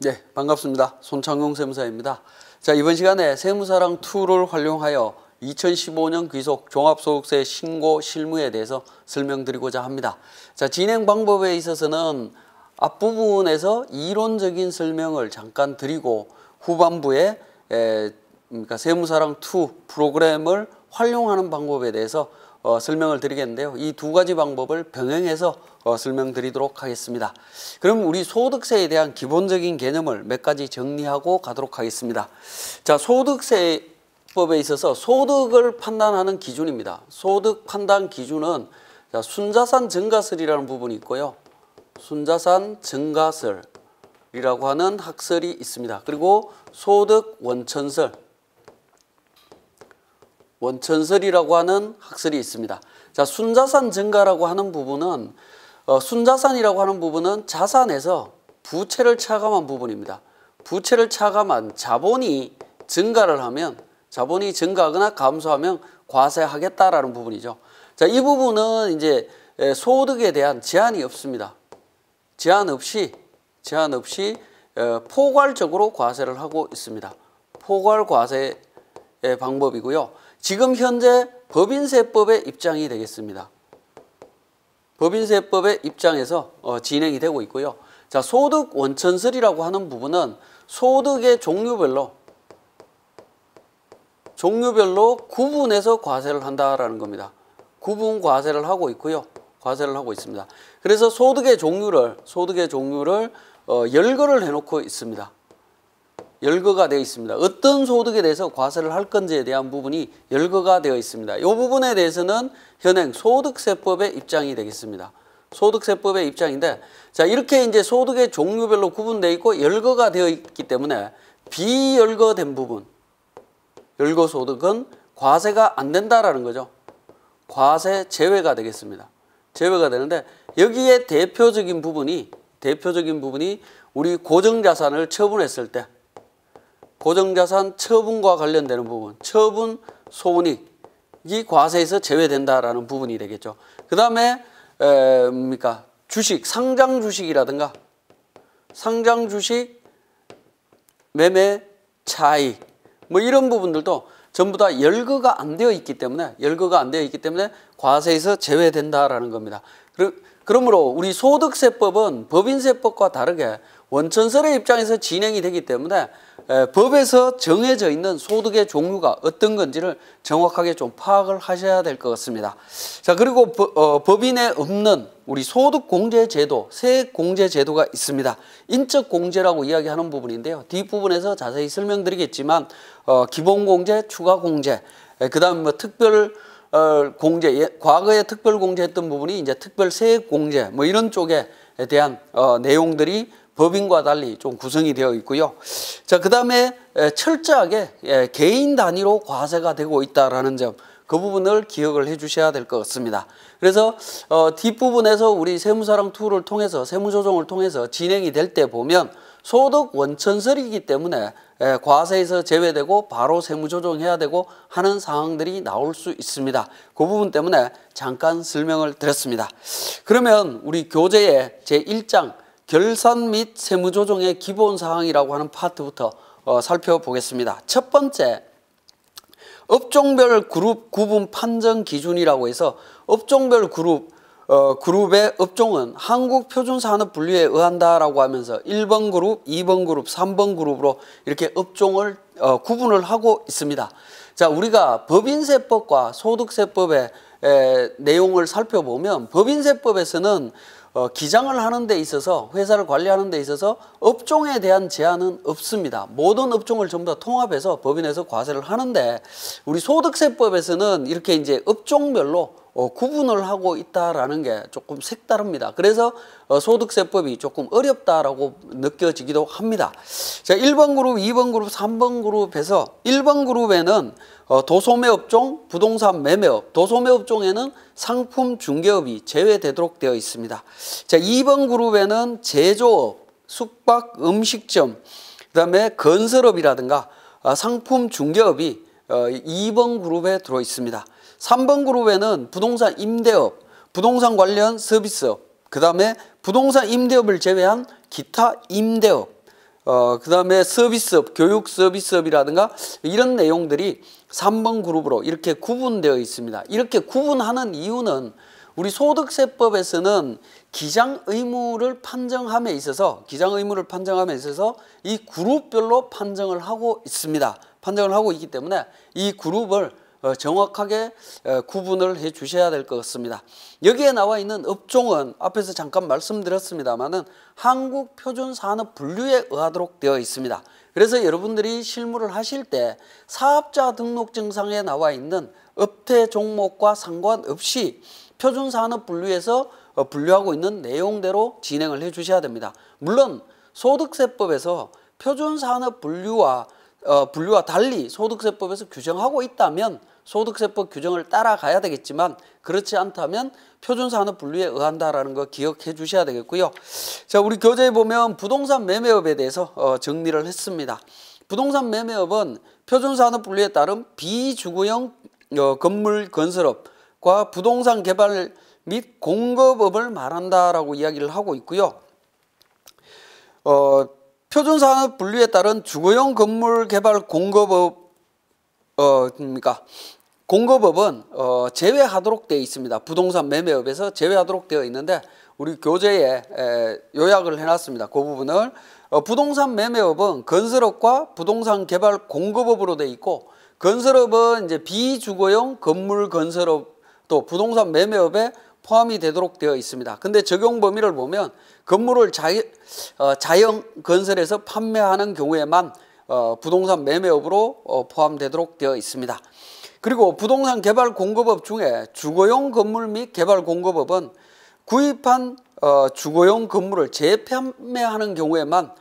네, 반갑습니다. 손창용 세무사입니다. 자, 이번 시간에 세무사랑2를 활용하여 2015년 귀속 종합소득세 신고 실무에 대해서 설명드리고자 합니다. 자, 진행 방법에 있어서는 앞부분에서 이론적인 설명을 잠깐 드리고 후반부에 그러니까 세무사랑2 프로그램을 활용하는 방법에 대해서 설명을 드리겠는데요. 이 두 가지 방법을 병행해서 설명드리도록 하겠습니다. 그럼 우리 소득세에 대한 기본적인 개념을 몇 가지 정리하고 가도록 하겠습니다. 자, 소득세법에 있어서 소득을 판단하는 기준입니다. 소득 판단 기준은 자, 순자산 증가설이라는 부분이 있고요. 순자산 증가설이라고 하는 학설이 있습니다. 그리고 소득 원천설이라고 하는 학설이 있습니다. 자, 순자산 증가라고 하는 부분은 순자산이라고 하는 부분은 자산에서 부채를 차감한 부분입니다. 부채를 차감한 자본이 증가를 하면 자본이 증가하거나 감소하면 과세하겠다라는 부분이죠. 자, 이 부분은 이제 소득에 대한 제한이 없습니다. 제한 없이 포괄적으로 과세를 하고 있습니다. 포괄 과세의 방법이고요. 지금 현재 법인세법의 입장이 되겠습니다. 법인세법의 입장에서 진행이 되고 있고요. 자, 소득 원천설이라고 하는 부분은 소득의 종류별로 구분해서 과세를 한다라는 겁니다. 구분 과세를 하고 있고요. 과세를 하고 있습니다. 그래서 소득의 종류를 열거를 해놓고 있습니다. 열거가 되어 있습니다. 어떤 소득에 대해서 과세를 할 건지에 대한 부분이 열거가 되어 있습니다. 이 부분에 대해서는 현행 소득세법의 입장이 되겠습니다. 소득세법의 입장인데, 자, 이렇게 이제 소득의 종류별로 구분되어 있고 열거가 되어 있기 때문에 비열거된 부분, 열거 소득은 과세가 안 된다라는 거죠. 과세 제외가 되겠습니다. 제외가 되는데 여기에 대표적인 부분이 우리 고정자산을 처분했을 때 고정자산 처분과 관련되는 부분, 처분 소원익이 과세에서 제외된다라는 부분이 되겠죠. 그 다음에 주식, 상장 주식이라든가 상장 주식 매매 차익 뭐 이런 부분들도 전부 다 열거가 안 되어 있기 때문에 과세에서 제외된다라는 겁니다. 그러므로 우리 소득세법은 법인세법과 다르게 원천설의 입장에서 진행이 되기 때문에 법에서 정해져 있는 소득의 종류가 어떤 건지를 정확하게 좀 파악을 하셔야 될 것 같습니다. 자, 그리고 법인에 없는 우리 소득공제제도, 세액공제제도가 있습니다. 인적공제라고 이야기하는 부분인데요. 뒷부분에서 자세히 설명드리겠지만 기본공제, 추가공제, 그 다음 뭐 특별 공제, 과거에 특별공제 했던 부분이 이제 특별세액공제 뭐 이런 쪽에 대한 내용들이 법인과 달리 좀 구성이 되어 있고요. 자, 그 다음에 철저하게 개인 단위로 과세가 되고 있다라는 점, 그 부분을 기억을 해 주셔야 될 것 같습니다. 그래서 뒷부분에서 우리 세무사랑2를 통해서 세무조정을 통해서 진행이 될 때 보면 소득 원천설이기 때문에 과세에서 제외되고 바로 세무조정해야 되고 하는 상황들이 나올 수 있습니다. 그 부분 때문에 잠깐 설명을 드렸습니다. 그러면 우리 교재의 제1장 결산 및 세무조정의 기본사항이라고 하는 파트부터 살펴보겠습니다. 첫 번째, 업종별 그룹 구분 판정 기준이라고 해서 업종별 그룹의 업종은 한국표준산업 분류에 의한다라고 하면서 1번 그룹, 2번 그룹, 3번 그룹으로 이렇게 업종을 구분을 하고 있습니다. 자, 우리가 법인세법과 소득세법의 내용을 살펴보면 법인세법에서는 기장을 하는 데 있어서 회사를 관리하는 데 있어서 업종에 대한 제한은 없습니다. 모든 업종을 전부 다 통합해서 법인에서 과세를 하는데 우리 소득세법에서는 이렇게 이제 업종별로 구분을 하고 있다라는 게 조금 색다릅니다. 그래서 소득세법이 조금 어렵다라고 느껴지기도 합니다. 자, 1번 그룹, 2번 그룹, 3번 그룹에서 1번 그룹에는 도소매업종, 부동산 매매업, 도소매업종에는 상품 중개업이 제외되도록 되어 있습니다. 자, 2번 그룹에는 제조업, 숙박, 음식점, 그 다음에 건설업이라든가 상품 중개업이 2번 그룹에 들어 있습니다. 3번 그룹에는 부동산 임대업, 부동산 관련 서비스업, 그 다음에 부동산 임대업을 제외한 기타 임대업, 그다음에 서비스업, 교육 서비스업이라든가 이런 내용들이 3번 그룹으로 이렇게 구분되어 있습니다. 이렇게 구분하는 이유는 우리 소득세법에서는 기장 의무를 판정함에 있어서 이 그룹별로 판정을 하고 있습니다. 판정을 하고 있기 때문에 이 그룹을 정확하게 구분을 해 주셔야 될 것 같습니다. 여기에 나와 있는 업종은 앞에서 잠깐 말씀드렸습니다만은 한국표준산업분류에 의하도록 되어 있습니다. 그래서 여러분들이 실무를 하실 때 사업자 등록증상에 나와 있는 업태 종목과 상관없이 표준산업분류에서 분류하고 있는 내용대로 진행을 해 주셔야 됩니다. 물론 소득세법에서 표준산업분류와 달리 소득세법에서 규정하고 있다면 소득세법 규정을 따라가야 되겠지만 그렇지 않다면 표준산업분류에 의한다라는 거 기억해 주셔야 되겠고요. 자, 우리 교재에 보면 부동산 매매업에 대해서 정리를 했습니다. 부동산 매매업은 표준산업분류에 따른 비주거용 건물 건설업과 부동산 개발 및 공급업을 말한다라고 이야기를 하고 있고요. 표준산업 분류에 따른 주거용 건물 개발 공급업은 제외하도록 되어 있습니다. 부동산 매매업에서 제외하도록 되어 있는데 우리 교재에 요약을 해놨습니다. 그 부분을 부동산 매매업은 건설업과 부동산 개발 공급업으로 되어 있고 건설업은 이제 비주거용 건물 건설업 또 부동산 매매업에 포함이 되도록 되어 있습니다. 근데 적용 범위를 보면 건물을 자영 건설해서 판매하는 경우에만 부동산 매매업으로 포함되도록 되어 있습니다. 그리고 부동산 개발 공급업 중에 주거용 건물 및 개발 공급업은 구입한 주거용 건물을 재판매하는 경우에만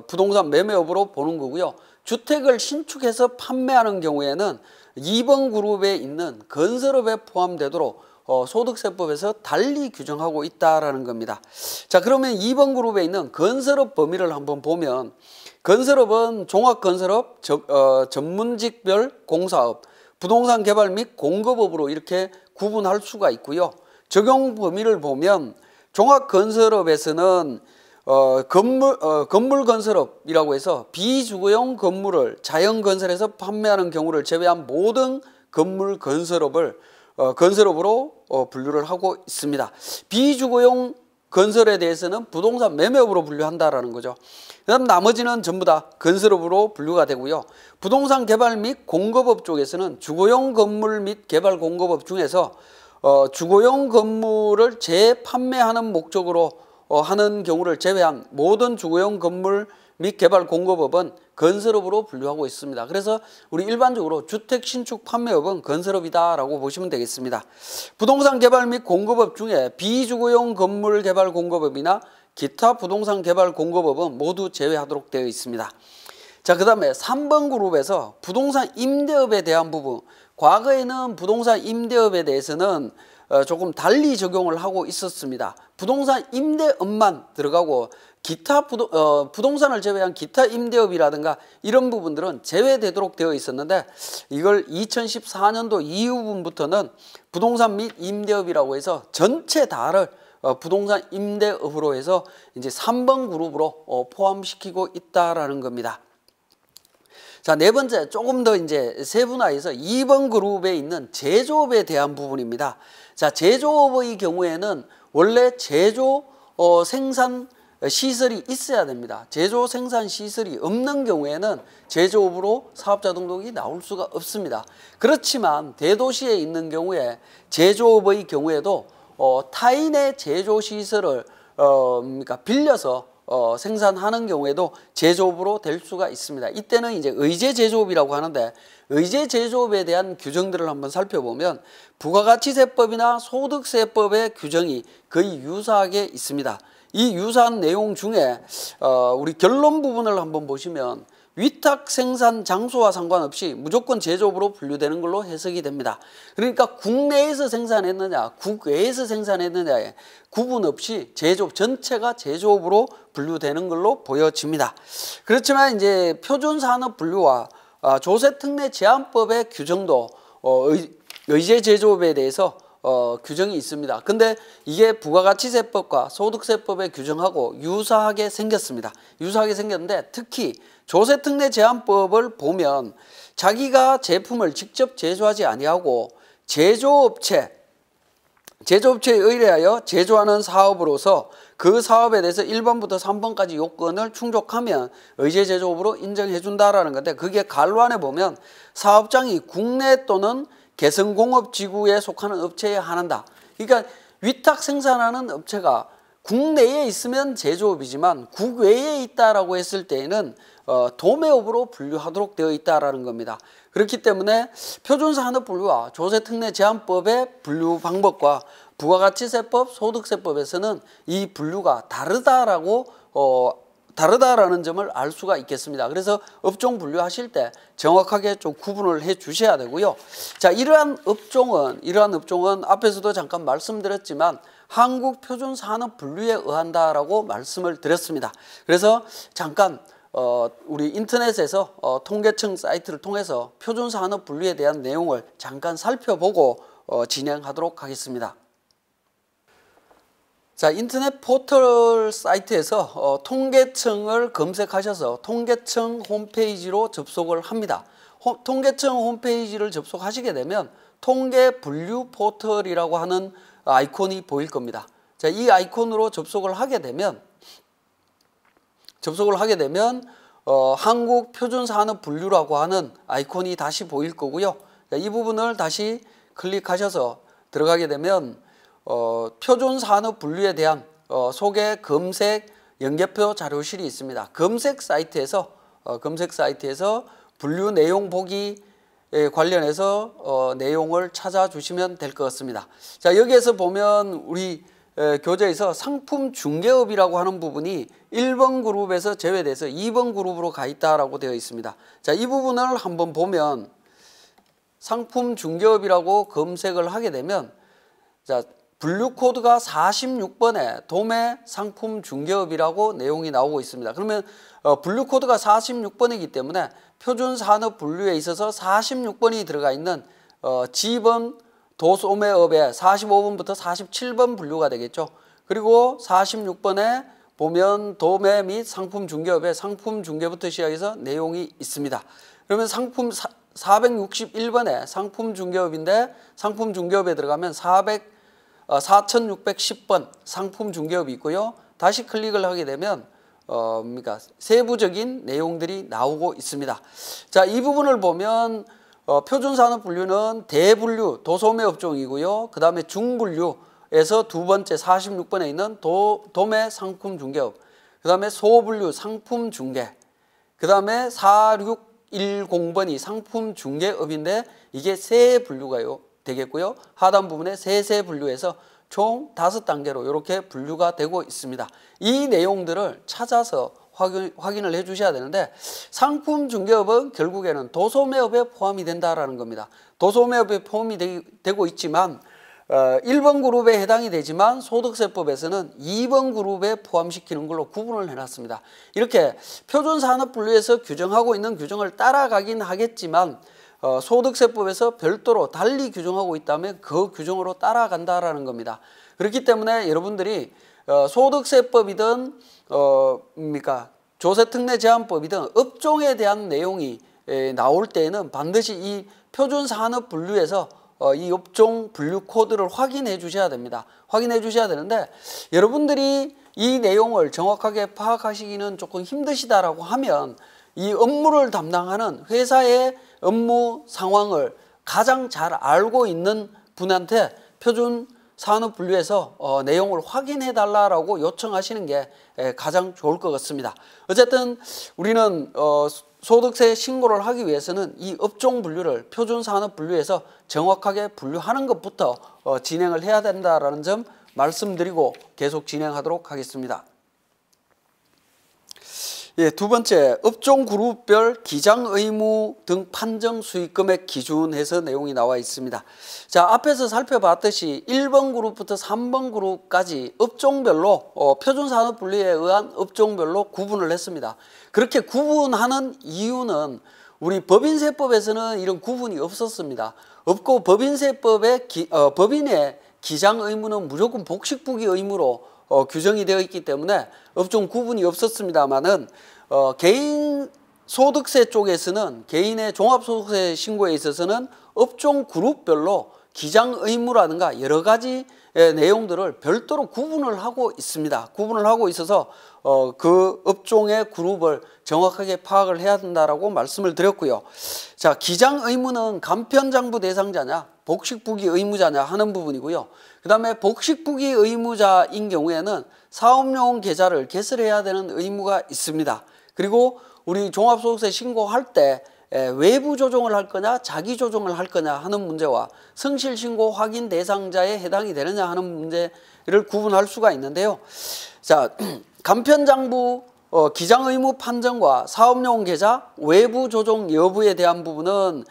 부동산 매매업으로 보는 거고요. 주택을 신축해서 판매하는 경우에는 2번 그룹에 있는 건설업에 포함되도록 소득세법에서 달리 규정하고 있다라는 겁니다. 자, 그러면 2번 그룹에 있는 건설업 범위를 한번 보면 건설업은 종합건설업, 전문직별 공사업, 부동산 개발 및 공급업으로 이렇게 구분할 수가 있고요. 적용 범위를 보면 종합건설업에서는 건물 건설업이라고 해서 비주거용 건물을 자연 건설해서 판매하는 경우를 제외한 모든 건물 건설업을 건설업으로 분류를 하고 있습니다. 비주거용 건설에 대해서는 부동산 매매업으로 분류한다라는 거죠. 그다음 나머지는 전부 다 건설업으로 분류가 되고요. 부동산 개발 및 공급업 쪽에서는 주거용 건물 및 개발 공급업 중에서 주거용 건물을 재판매하는 목적으로 하는 경우를 제외한 모든 주거용 건물 및 개발 공급업은 건설업으로 분류하고 있습니다. 그래서 우리 일반적으로 주택 신축 판매업은 건설업이다라고 보시면 되겠습니다. 부동산 개발 및 공급업 중에 비주거용 건물 개발 공급업이나 기타 부동산 개발 공급업은 모두 제외하도록 되어 있습니다. 자, 그 다음에 3번 그룹에서 부동산 임대업에 대한 부분, 과거에는 부동산 임대업에 대해서는 조금 달리 적용을 하고 있었습니다. 부동산 임대업만 들어가고 기타 부동산을 제외한 기타 임대업이라든가 이런 부분들은 제외되도록 되어 있었는데 이걸 2014년도 이후부터는 부동산 및 임대업이라고 해서 전체 다를 부동산 임대업으로 해서 이제 3번 그룹으로 포함시키고 있다라는 겁니다. 자, 네 번째 조금 더 이제 세분화해서 2번 그룹에 있는 제조업에 대한 부분입니다. 자, 제조업의 경우에는 원래 제조 생산 시설이 있어야 됩니다. 제조 생산 시설이 없는 경우에는 제조업으로 사업자 등록이 나올 수가 없습니다. 그렇지만 대도시에 있는 경우에 제조업의 경우에도 타인의 제조 시설을 빌려서 생산하는 경우에도 제조업으로 될 수가 있습니다. 이때는 이제 의제 제조업이라고 하는데 의제 제조업에 대한 규정들을 한번 살펴보면 부가가치세법이나 소득세법의 규정이 거의 유사하게 있습니다. 이 유사한 내용 중에 우리 결론 부분을 한번 보시면 위탁 생산 장소와 상관없이 무조건 제조업으로 분류되는 걸로 해석이 됩니다. 그러니까 국내에서 생산했느냐 국외에서 생산했느냐에 구분 없이 제조업 전체가 제조업으로 분류되는 걸로 보여집니다. 그렇지만 이제 표준산업분류와 조세특례 제한법의 규정도 의제 제조업에 대해서 규정이 있습니다. 근데 이게 부가가치세법과 소득세법의 규정하고 유사하게 생겼습니다. 유사하게 생겼는데 특히 조세특례제한법을 보면 자기가 제품을 직접 제조하지 아니하고 제조업체에 의뢰하여 제조하는 사업으로서 그 사업에 대해서 1번부터 3번까지 요건을 충족하면 의제제조업으로 인정해 준다라는 건데, 그게 갈로안에 보면 사업장이 국내 또는 개성공업지구에 속하는 업체에 한한다. 그러니까 위탁 생산하는 업체가 국내에 있으면 제조업이지만 국외에 있다라고 했을 때에는 도매업으로 분류하도록 되어 있다라는 겁니다. 그렇기 때문에 표준산업분류와 조세특례제한법의 분류 방법과 부가가치세법, 소득세법에서는 이 분류가 다르다라는 점을 알 수가 있겠습니다. 그래서 업종 분류하실 때 정확하게 좀 구분을 해 주셔야 되고요. 자, 이러한 업종은 앞에서도 잠깐 말씀드렸지만 한국표준산업분류에 의한다라고 말씀을 드렸습니다. 그래서 잠깐 우리 인터넷에서 통계청 사이트를 통해서 표준산업분류에 대한 내용을 잠깐 살펴보고 진행하도록 하겠습니다. 자, 인터넷 포털 사이트에서 통계청을 검색하셔서 통계청 홈페이지로 접속을 합니다. 통계청 홈페이지를 접속하시게 되면 통계분류 포털이라고 하는 아이콘이 보일 겁니다. 자, 이 아이콘으로 접속을 하게 되면 한국표준산업분류라고 하는 아이콘이 다시 보일 거고요. 자, 이 부분을 다시 클릭하셔서 들어가게 되면 표준산업분류에 대한 소개 검색 연계표 자료실이 있습니다. 검색 사이트에서 분류 내용 보기에 관련해서 내용을 찾아주시면 될 것 같습니다. 자, 여기에서 보면 우리 교재에서 상품 중개업이라고 하는 부분이 1번 그룹에서 제외돼서 2번 그룹으로 가 있다라고 되어 있습니다. 자, 이 부분을 한번 보면 상품 중개업이라고 검색을 하게 되면 자, 분류 코드가 46번에 도매 상품 중개업이라고 내용이 나오고 있습니다. 그러면 분류 코드가 46번이기 때문에 표준산업 분류에 있어서 46번이 들어가 있는 지번 도소매업의 45번부터 47번 분류가 되겠죠. 그리고 46번에 보면 도매 및 상품 중개업의 상품 중개부터 시작해서 내용이 있습니다. 그러면 상품 461번에 상품 중개업인데 상품 중개업에 들어가면 4610번 상품 중개업이 있고요. 다시 클릭을 하게 되면 세부적인 내용들이 나오고 있습니다. 자, 이 부분을 보면 표준산업 분류는 대분류 도소매 업종이고요. 그 다음에 중분류에서 두 번째 46번에 있는 도매 상품 중개업, 그 다음에 소분류 상품 중개, 그 다음에 4610번이 상품 중개업인데 이게 세 분류가 되겠고요. 하단 부분에 세 분류에서 총 5단계로 이렇게 분류가 되고 있습니다. 이 내용들을 찾아서 확인을 해 주셔야 되는데, 상품 중개업은 결국에는 도소매업에 포함이 된다라는 겁니다. 도소매업에 포함이 되고 있지만 1번 그룹에 해당이 되지만 소득세법에서는 2번 그룹에 포함시키는 걸로 구분을 해놨습니다. 이렇게 표준산업분류에서 규정하고 있는 규정을 따라가긴 하겠지만 소득세법에서 별도로 달리 규정하고 있다면 그 규정으로 따라간다라는 겁니다. 그렇기 때문에 여러분들이 소득세법이든 조세특례제한법이든 업종에 대한 내용이 나올 때에는 반드시 이 표준산업분류에서 이 업종 분류 코드를 확인해 주셔야 됩니다. 확인해 주셔야 되는데, 여러분들이 이 내용을 정확하게 파악하시기는 조금 힘드시다라고 하면 이 업무를 담당하는 회사의 업무 상황을 가장 잘 알고 있는 분한테 표준산업분류에서 내용을 확인해 달라고 요청하시는 게 가장 좋을 것 같습니다. 어쨌든 우리는 소득세 신고를 하기 위해서는 이 업종 분류를 표준산업분류에서 정확하게 분류하는 것부터 진행을 해야 된다는 점 말씀드리고 계속 진행하도록 하겠습니다. 예, 두 번째, 업종 그룹별 기장 의무 등 판정 수익금액 기준해서 내용이 나와 있습니다. 자, 앞에서 살펴봤듯이 1번 그룹부터 3번 그룹까지 업종별로 표준산업 분류에 의한 업종별로 구분을 했습니다. 그렇게 구분하는 이유는 우리 법인세법에서는 이런 구분이 없었습니다. 없고 법인의 기장 의무는 무조건 복식부기 의무로 규정이 되어 있기 때문에 업종 구분이 없었습니다만은 개인 소득세 쪽에서는 개인의 종합소득세 신고에 있어서는 업종 그룹별로 기장 의무라든가 여러 가지 내용들을 별도로 구분을 하고 있습니다. 구분을 하고 있어서 그 업종의 그룹을 정확하게 파악을 해야 된다라고 말씀을 드렸고요. 자, 기장 의무는 간편장부 대상자냐 복식부기 의무자냐 하는 부분이고요. 그 다음에 복식부기 의무자인 경우에는 사업용 계좌를 개설해야 되는 의무가 있습니다. 그리고 우리 종합소득세 신고할 때 외부 조정을 할 거냐 자기 조정을 할 거냐 하는 문제와 성실신고 확인 대상자에 해당이 되느냐 하는 문제를 구분할 수가 있는데요. 자, 간편장부 기장 의무 판정과 사업용 계좌 외부 조정 여부에 대한 부분은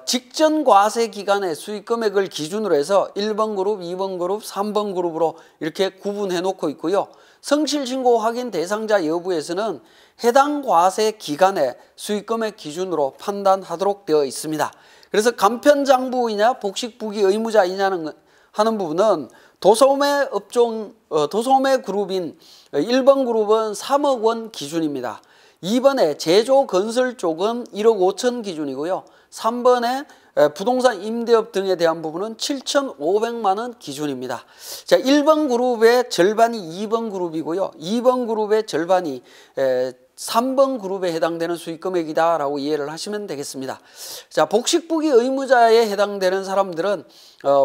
직전 과세 기간의 수익 금액을 기준으로 해서 1번 그룹, 2번 그룹, 3번 그룹으로 이렇게 구분해 놓고 있고요. 성실신고 확인 대상자 여부에서는 해당 과세 기간의 수익 금액 기준으로 판단하도록 되어 있습니다. 그래서 간편장부이냐 복식부기 의무자이냐는 하는 부분은 도소매 업종 도소매 그룹인 1번 그룹은 3억 원 기준입니다. 2번에 제조 건설 쪽은 1억 5천 기준이고요. 3번에 부동산 임대업 등에 대한 부분은 7,500만 원 기준입니다. 자, 1번 그룹의 절반이 2번 그룹이고요. 2번 그룹의 절반이 3번 그룹에 해당되는 수익금액이다라고 이해를 하시면 되겠습니다. 자, 복식부기 의무자에 해당되는 사람들은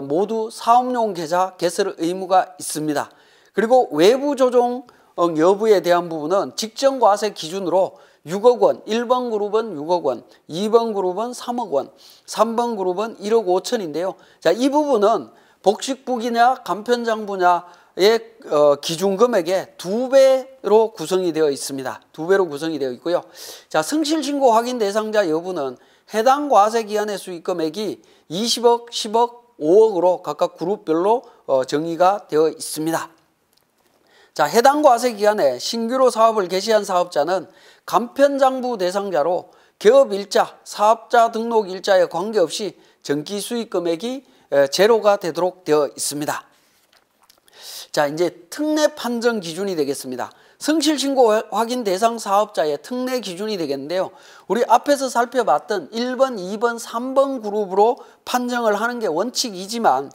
모두 사업용 계좌 개설 의무가 있습니다. 그리고 외부 조정 여부에 대한 부분은 직전 과세 기준으로 6억 원, 1번 그룹은 6억 원, 2번 그룹은 3억 원, 3번 그룹은 1억 5천인데요. 자, 이 부분은 복식부기냐 간편장부냐의 기준 금액의 2배로 구성이 되어 있습니다. 2배로 구성이 되어 있고요. 자, 성실신고 확인 대상자 여부는 해당 과세 기간의 수익 금액이 20억, 10억, 5억으로 각각 그룹별로 정의가 되어 있습니다. 자, 해당 과세 기간에 신규로 사업을 개시한 사업자는 간편장부 대상자로 개업일자, 사업자 등록 일자에 관계없이 전기 수익 금액이 제로가 되도록 되어 있습니다. 자, 이제 특례 판정 기준이 되겠습니다. 성실신고 확인 대상 사업자의 특례 기준이 되겠는데요. 우리 앞에서 살펴봤던 1번, 2번, 3번 그룹으로 판정을 하는 게 원칙이지만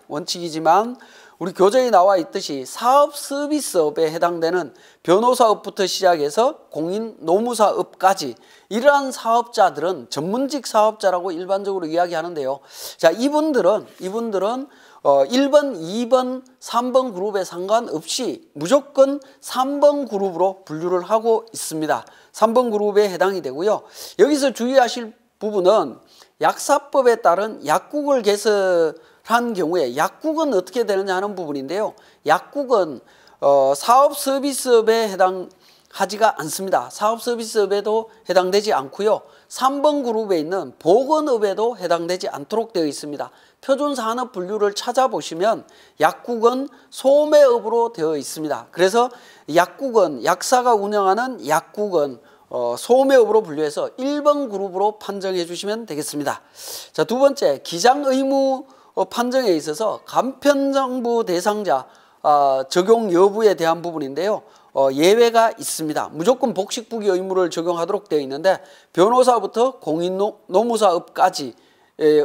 우리 교재에 나와 있듯이 사업 서비스업에 해당되는 변호사업부터 시작해서 공인 노무사업까지 이러한 사업자들은 전문직 사업자라고 일반적으로 이야기하는데요. 자, 이분들은 1번, 2번, 3번 그룹에 상관없이 무조건 3번 그룹으로 분류를 하고 있습니다. 3번 그룹에 해당이 되고요. 여기서 주의하실 부분은 약사법에 따른 약국을 개설한 경우에 약국은 어떻게 되느냐 하는 부분인데요. 약국은 사업 서비스업에 해당하지가 않습니다. 사업 서비스업에도 해당되지 않고요. 3번 그룹에 있는 보건업에도 해당되지 않도록 되어 있습니다. 표준산업 분류를 찾아보시면 약국은 소매업으로 되어 있습니다. 그래서 약국은 약사가 운영하는 약국은 소매업으로 분류해서 1번 그룹으로 판정해 주시면 되겠습니다. 자, 두 번째, 기장 의무 판정에 있어서 간편장부 대상자 적용 여부에 대한 부분인데요. 예외가 있습니다. 무조건 복식부기 의무를 적용하도록 되어 있는데 변호사부터 공인노무사업까지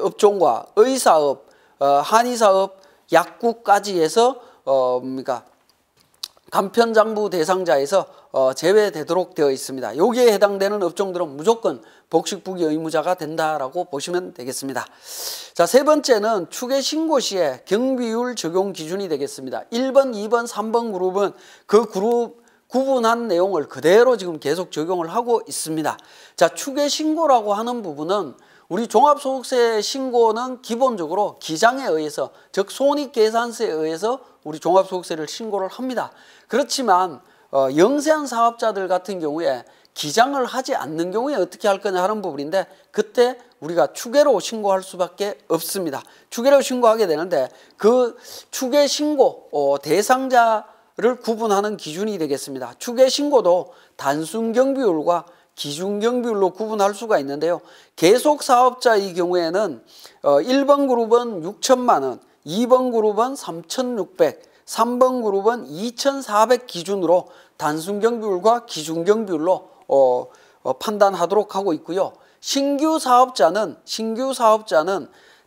업종과 의사업, 한의사업, 약국까지 해서 간편장부 대상자에서 제외되도록 되어 있습니다. 여기에 해당되는 업종들은 무조건 복식부기 의무자가 된다라고 보시면 되겠습니다. 자, 세 번째는 추계신고 시에 경비율 적용 기준이 되겠습니다. 1번, 2번, 3번 그룹은 그 그룹 구분한 내용을 그대로 지금 계속 적용을 하고 있습니다. 자, 추계신고라고 하는 부분은 우리 종합소득세 신고는 기본적으로 기장에 의해서, 즉 손익계산서에 의해서 우리 종합소득세를 신고를 합니다. 그렇지만 영세한 사업자들 같은 경우에 기장을 하지 않는 경우에 어떻게 할 거냐 하는 부분인데 그때 우리가 추계로 신고할 수밖에 없습니다. 추계로 신고하게 되는데 그 추계 신고 대상자를 구분하는 기준이 되겠습니다. 추계 신고도 단순 경비율과 기준경비율로 구분할 수가 있는데요. 계속사업자의 경우에는 1번 그룹은 6천만 원, 2번 그룹은 3,600, 3번 그룹은 2,400 기준으로 단순경비율과 기준경비율로 판단하도록 하고 있고요. 신규 사업자는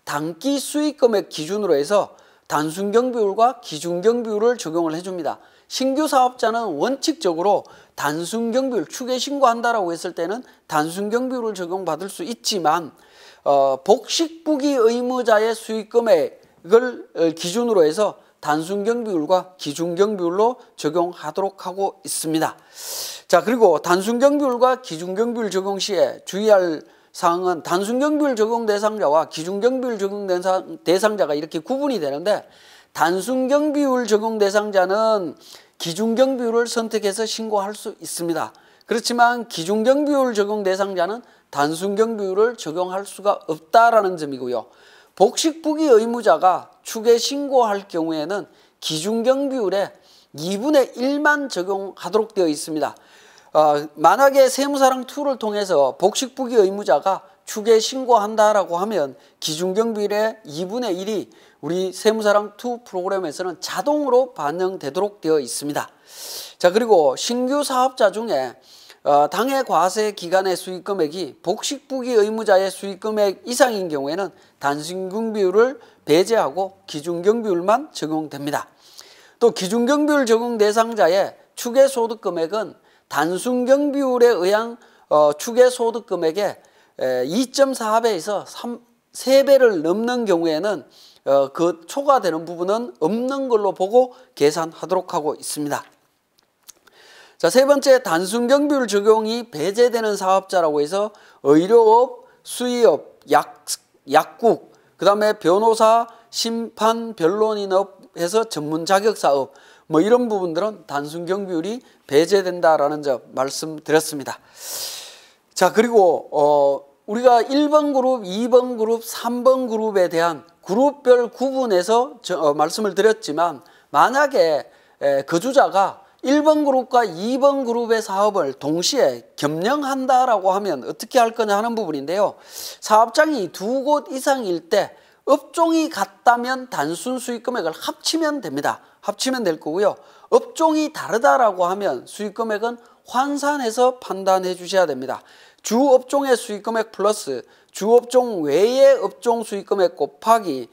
단기 수익금액 기준으로 해서 단순경비율과 기준경비율을 적용을 해줍니다. 신규 사업자는 원칙적으로 단순경비율, 추계신고한다라고 했을 때는 단순경비율을 적용받을 수 있지만 복식부기 의무자의 수익금액을 기준으로 해서 단순경비율과 기준경비율로 적용하도록 하고 있습니다. 자, 그리고 단순경비율과 기준경비율 적용 시에 주의할 사항은 단순경비율 적용 대상자와 기준경비율 적용 대상자가 이렇게 구분이 되는데, 단순경비율 적용 대상자는 기준경비율을 선택해서 신고할 수 있습니다. 그렇지만 기준경비율 적용 대상자는 단순경비율을 적용할 수가 없다라는 점이고요. 복식부기 의무자가 추계 신고할 경우에는 기준경비율의 2분의 1만 적용하도록 되어 있습니다. 만약에 세무사랑2를 통해서 복식부기 의무자가 추계 신고한다라고 하면 기준경비율의 2분의 1이 우리 세무사랑2 프로그램에서는 자동으로 반영되도록 되어 있습니다. 자, 그리고 신규 사업자 중에 당해 과세 기간의 수익금액이 복식부기 의무자의 수익금액 이상인 경우에는 단순경비율을 배제하고 기준경비율만 적용됩니다. 또 기준경비율 적용 대상자의 추계소득금액은 단순경비율에 의한 추계소득금액의 2.4배에서 3배를 넘는 경우에는 그 초과되는 부분은 없는 걸로 보고 계산하도록 하고 있습니다. 자, 세 번째, 단순경비율 적용이 배제되는 사업자라고 해서 의료업, 수의업, 약국, 그 다음에 변호사, 심판, 변론인업 해서 전문자격사업, 뭐 이런 부분들은 단순경비율이 배제된다라는 점 말씀드렸습니다. 자, 그리고 우리가 1번 그룹, 2번 그룹, 3번 그룹에 대한 그룹별 구분해서 말씀을 드렸지만, 만약에 거주자가 1번 그룹과 2번 그룹의 사업을 동시에 겸용한다라고 하면 어떻게 할 거냐 하는 부분인데요. 사업장이 2곳 이상일 때 업종이 같다면 단순 수익금액을 합치면 됩니다. 합치면 될 거고요. 업종이 다르다라고 하면 수익금액은 환산해서 판단해 주셔야 됩니다. 주업종의 수익금액 플러스 주업종 외의 업종 수익금액 곱하기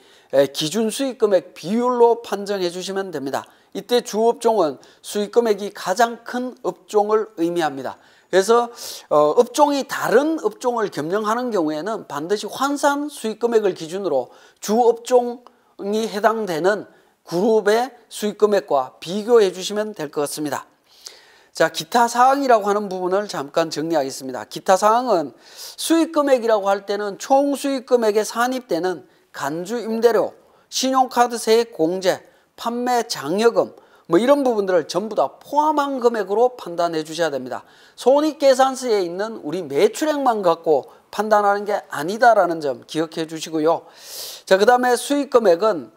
기준 수익금액 비율로 판정해 주시면 됩니다. 이때 주업종은 수익금액이 가장 큰 업종을 의미합니다. 그래서 업종이 다른 업종을 겸용하는 경우에는 반드시 환산 수익금액을 기준으로 주업종이 해당되는 그룹의 수익금액과 비교해 주시면 될 것 같습니다. 자, 기타 사항이라고 하는 부분을 잠깐 정리하겠습니다. 기타 사항은 수익금액이라고 할 때는 총 수익금액에 산입되는 간주 임대료, 신용카드세 공제, 판매 장려금, 뭐 이런 부분들을 전부 다 포함한 금액으로 판단해 주셔야 됩니다. 손익계산서에 있는 우리 매출액만 갖고 판단하는 게 아니다라는 점 기억해 주시고요. 자, 그 다음에 수익금액은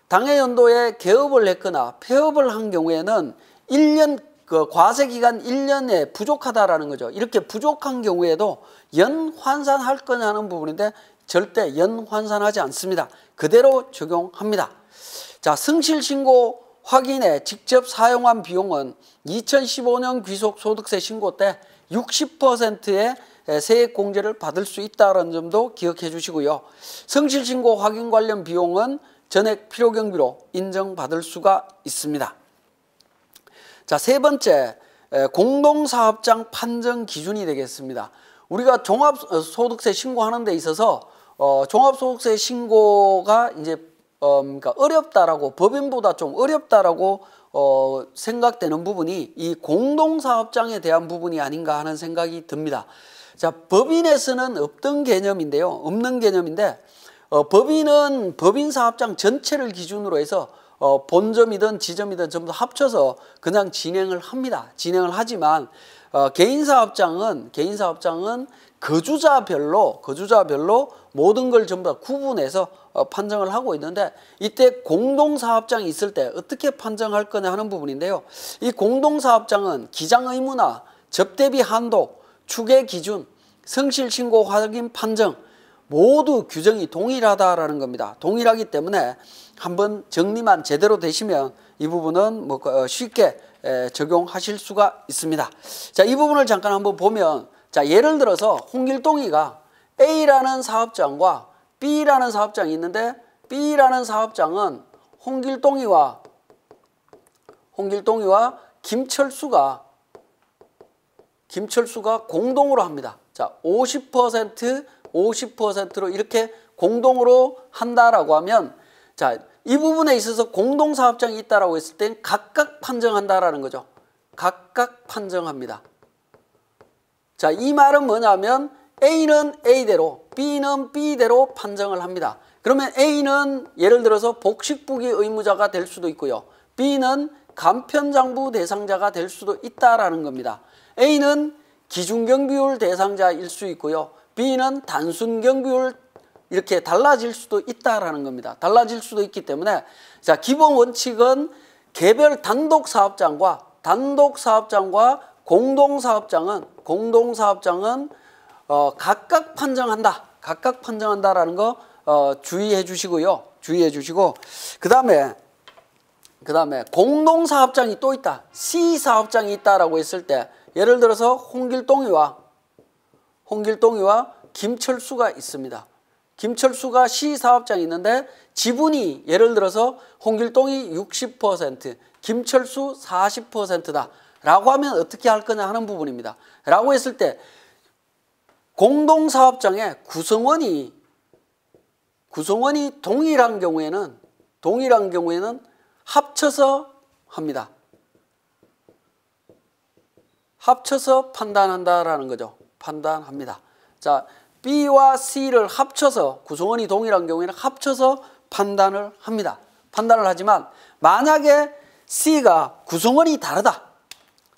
당해연도에 개업을 했거나 폐업을 한 경우에는 1년 과세기간 1년에 부족하다라는 거죠. 이렇게 부족한 경우에도 연환산할 거냐 하는 부분인데 절대 연환산하지 않습니다. 그대로 적용합니다. 자, 성실신고 확인에 직접 사용한 비용은 2015년 귀속소득세 신고 때 60%의 세액공제를 받을 수 있다는 점도 기억해 주시고요. 성실신고 확인 관련 비용은 전액 필요경비로 인정받을 수가 있습니다. 자, 세 번째, 공동사업장 판정 기준이 되겠습니다. 우리가 종합소득세 신고하는 데 있어서 종합소득세 신고가 이제 그러니까 어렵다라고, 법인보다 좀 어렵다라고 생각되는 부분이 이 공동사업장에 대한 부분이 아닌가 하는 생각이 듭니다. 자, 법인에서는 없는 개념인데 법인은 법인사업장 전체를 기준으로 해서 본점이든 지점이든 전부 다 합쳐서 그냥 진행을 합니다. 진행을 하지만 개인사업장은 거주자별로 모든 걸 전부 다 구분해서 판정을 하고 있는데, 이때 공동사업장이 있을 때 어떻게 판정할 거냐 하는 부분인데요. 이 공동사업장은 기장 의무나 접대비 한도, 추계 기준, 성실 신고 확인 판정 모두 규정이 동일하다라는 겁니다. 동일하기 때문에 한번 정리만 제대로 되시면 이 부분은 뭐 쉽게 적용하실 수가 있습니다. 자, 이 부분을 잠깐 한번 보면, 자, 예를 들어서 홍길동이가 A라는 사업장과 B라는 사업장이 있는데, B라는 사업장은 홍길동이와 김철수가 공동으로 합니다. 자, 50%로 이렇게 공동으로 한다라고 하면, 자, 이 부분에 있어서 공동사업장이 있다라고 했을 땐 각각 판정한다라는 거죠. 각각 판정합니다. 자, 이 말은 뭐냐면 A는 A대로, B는 B대로 판정을 합니다. 그러면 A는 예를 들어서 복식부기 의무자가 될 수도 있고요. B는 간편장부 대상자가 될 수도 있다라는 겁니다. A는 기준경비율 대상자일 수 있고요. B는 단순경비율 이렇게 달라질 수도 있다라는 겁니다. 달라질 수도 있기 때문에, 자, 기본 원칙은 개별 단독사업장과 공동사업장은 각각 판정한다. 각각 판정한다라는 거 주의해 주시고요. 주의해 주시고, 그 다음에 공동사업장이 또 있다. C사업장이 있다라고 했을 때, 예를 들어서 홍길동이와 김철수가 있습니다. 김철수가 C사업장이 있는데 지분이 예를 들어서 홍길동이 60%, 김철수 40%다 라고 하면 어떻게 할 거냐 하는 부분입니다. 라고 했을 때 공동사업장의 구성원이 동일한 경우에는 합쳐서 합니다. 합쳐서 판단한다라는 거죠. 판단합니다. 자, B와 C를 합쳐서, 구성원이 동일한 경우에는 합쳐서 판단을 합니다. 판단을 하지만 만약에 C가 구성원이 다르다.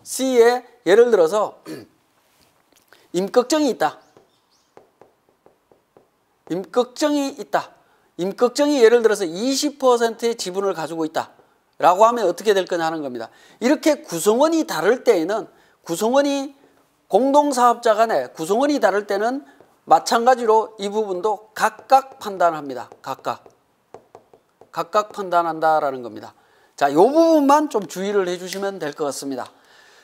C에 예를 들어서 임꺽정이 있다. 임꺽정이 예를 들어서 20%의 지분을 가지고 있다 라고 하면 어떻게 될 거냐 하는 겁니다. 이렇게 구성원이 다를 때에는, 공동사업자 간에 구성원이 다를 때는 마찬가지로 이 부분도 각각 판단합니다. 각각 판단한다라는 겁니다. 자, 이 부분만 좀 주의를 해주시면 될 것 같습니다.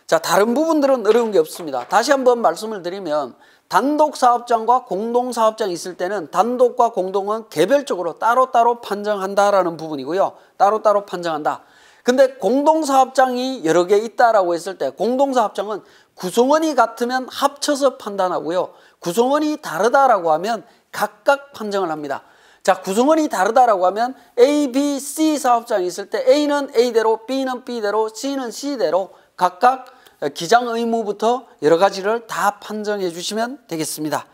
자, 다른 부분들은 어려운 게 없습니다. 다시 한번 말씀을 드리면, 단독사업장과 공동사업장이 있을 때는 단독과 공동은 개별적으로 따로따로 판정한다라는 부분이고요. 따로따로 판정한다. 근데 공동사업장이 여러 개 있다라고 했을 때, 공동사업장은 구성원이 같으면 합쳐서 판단하고요. 구성원이 다르다라고 하면 각각 판정을 합니다. 자, 구성원이 다르다라고 하면 A, B, C 사업장이 있을 때 A는 A대로, B는 B대로, C는 C대로 각각 기장 의무부터 여러 가지를 다 판정해 주시면 되겠습니다.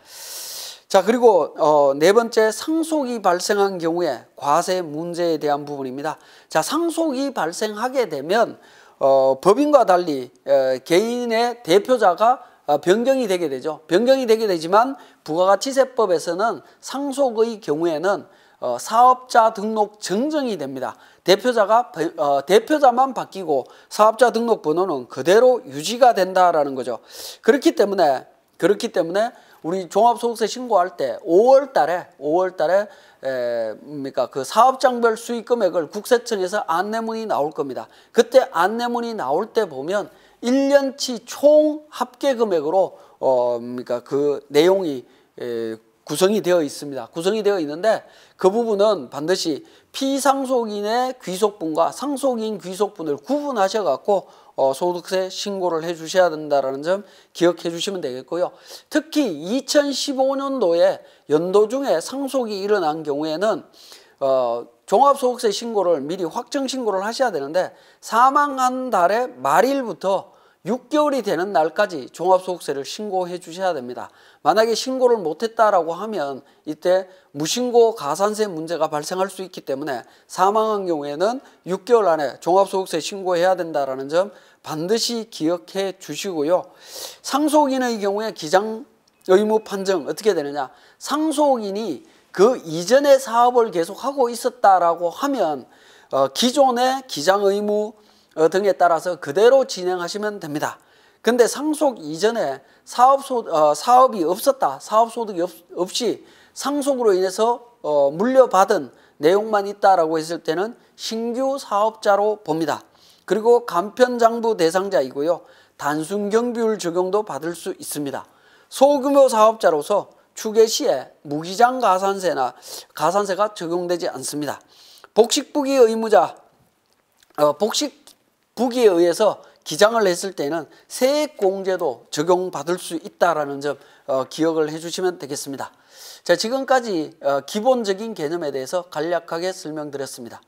자, 그리고 네 번째, 상속이 발생한 경우에 과세 문제에 대한 부분입니다. 자, 상속이 발생하게 되면 법인과 달리 개인의 대표자가 변경이 되게 되죠. 변경이 되게 되지만 부가가치세법에서는 상속의 경우에는 사업자 등록 정정이 됩니다. 대표자만 바뀌고 사업자 등록 번호는 그대로 유지가 된다라는 거죠. 그렇기 때문에 우리 종합소득세 신고할 때 5월달에 그 사업장별 수익 금액을 국세청에서 안내문이 나올 겁니다. 그때 안내문이 나올 때 보면 1년치 총 합계 금액으로 그 내용이 구성이 되어 있습니다. 구성이 되어 있는데 그 부분은 반드시 피상속인의 귀속분과 상속인 귀속분을 구분하셔 갖고 소득세 신고를 해 주셔야 된다는 점 기억해 주시면 되겠고요. 특히 2015년도에 연도 중에 상속이 일어난 경우에는 종합소득세 신고를 미리 확정 신고를 하셔야 되는데 사망한 달의 말일부터 6개월이 되는 날까지 종합소득세를 신고해 주셔야 됩니다. 만약에 신고를 못했다라고 하면 이때 무신고 가산세 문제가 발생할 수 있기 때문에 사망한 경우에는 6개월 안에 종합소득세 신고해야 된다는 점 반드시 기억해 주시고요. 상속인의 경우에 기장 의무 판정 어떻게 되느냐, 상속인이 그 이전의 사업을 계속하고 있었다라고 하면 기존의 기장 의무 등에 따라서 그대로 진행하시면 됩니다. 근데 상속 이전에 사업이 없었다. 사업소득이 없이 상속으로 인해서 물려받은 내용만 있다라고 했을 때는 신규 사업자로 봅니다. 그리고 간편장부 대상자이고요. 단순 경비율 적용도 받을 수 있습니다. 소규모 사업자로서 추계 시에 무기장 가산세가 적용되지 않습니다. 복식부기 의무자, 복식부기에 의해서 기장을 했을 때는 세액공제도 적용받을 수 있다는 점 기억을 해주시면 되겠습니다. 자, 지금까지 기본적인 개념에 대해서 간략하게 설명드렸습니다.